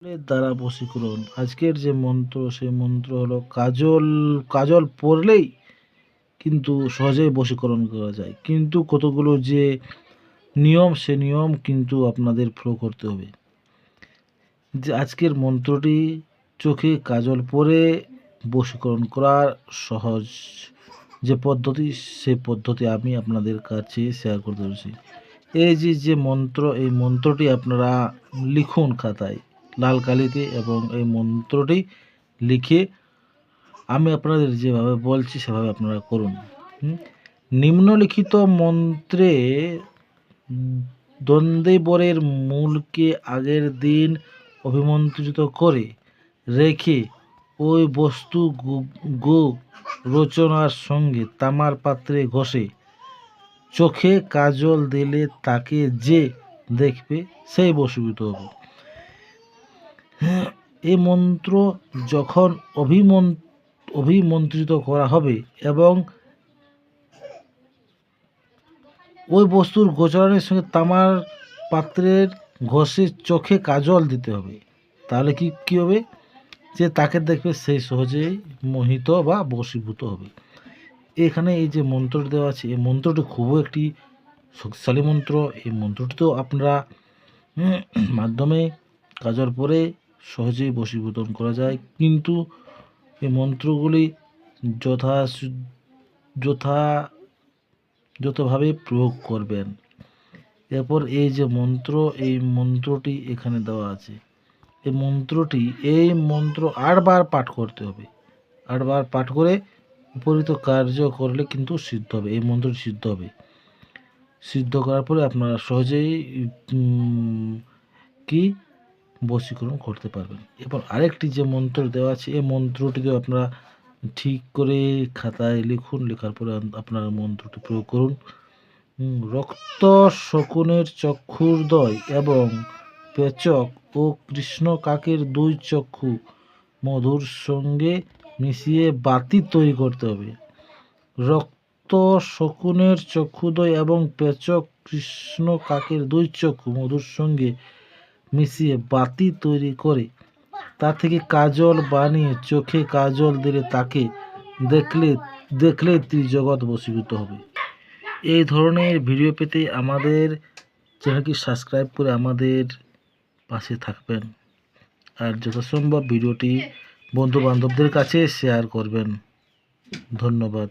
এর দ্বারা বশীকরণ। আজকের যে মন্ত্র সেই মন্ত্র হলো কাজল। কাজল পরলেই কিন্তু সহজেই বশীকরণ করা যায়, কিন্তু কতগুলো যে নিয়ম, সে নিয়ম কিন্তু আপনাদের ফলো করতে হবে। যে আজকের মন্ত্রটি চোখে কাজল পরে বশীকরণ করার সহজ যে পদ্ধতি, সে পদ্ধতি আমি আপনাদের কাছে শেয়ার করতে চলেছি। এই যে মন্ত্র, এই মন্ত্রটি আপনারা লিখুন খাতায় লাল কালিতে, এবং এই মন্ত্রটি লিখে আমি আপনাদের যেভাবে বলছি সেভাবে আপনারা করুন। নিম্নলিখিত মন্ত্রে দ্বন্দ্বেবরের মূলকে আগের দিন অভিমন্ত্রিত করে রেখে ওই বস্তু গো রচনার সঙ্গে তামার পাত্রে ঘষে চোখে কাজল দিলে তাকে যে দেখবে সেই বশীভূত হবে। এই মন্ত্র যখন অভিমন্ত্রিত করা হবে এবং ওই বস্তুর গোচরণের সঙ্গে তামার পাত্রের ঘষে চোখে কাজল দিতে হবে, তাহলে কি হবে, যে তাকে দেখবে সেই সহজেই মোহিত বা বশীভূত হবে। এখানে এই যে মন্ত্রটি দেওয়া আছে, এই মন্ত্রটি খুবই একটি শক্তিশালী মন্ত্র। এই মন্ত্রটি তো আপনারা মাধ্যমে কাজল পরে সহজেই বশীভূত করা যায়, কিন্তু এই মন্ত্রগুলি যথাযথভাবে প্রয়োগ করবেন। এরপর এই যে মন্ত্র, এই মন্ত্রটি এখানে দেওয়া আছে, এই মন্ত্র 8 বার পাঠ করতে হবে। 8 বার পাঠ করে উপরিত কার্য করলে কিন্তু সিদ্ধ হবে, এই মন্ত্রটি সিদ্ধ হবে। সিদ্ধ করার পরে আপনারা সহজেই কি বশীকরণ করতে পারবেন। এরপর আরেকটি যে মন্ত্র দেওয়া আছে, এই মন্ত্রটিকে আপনারা ঠিক করে খাতায় লিখুন, লেখার পরে আপনারা মন্ত্রটি প্রয়োগ করুন। রক্ত শকুনের চক্ষুর্দয় এবং পেচক ও কৃষ্ণ কাকের 2 চক্ষু মধুর সঙ্গে মিশিয়ে বাতি তৈরি করতে হবে। রক্ত শকুনের চক্ষুদ্বয় এবং পেচক কৃষ্ণ কাকের 2 চক্ষু মধুর সঙ্গে মিশিয়ে বাতি তৈরি করে তা থেকে কাজল বানিয়ে চোখে কাজল দিলে তাকে দেখলে ত্রিজগৎ বশীভূত হবে। এই ধরনের ভিডিও পেতে আমাদের চ্যানেলটি সাবস্ক্রাইব করে আমাদের পাশে থাকবেন, আর যথাসম্ভব ভিডিওটি বন্ধু বান্ধবদের কাছে শেয়ার করবেন। ধন্যবাদ।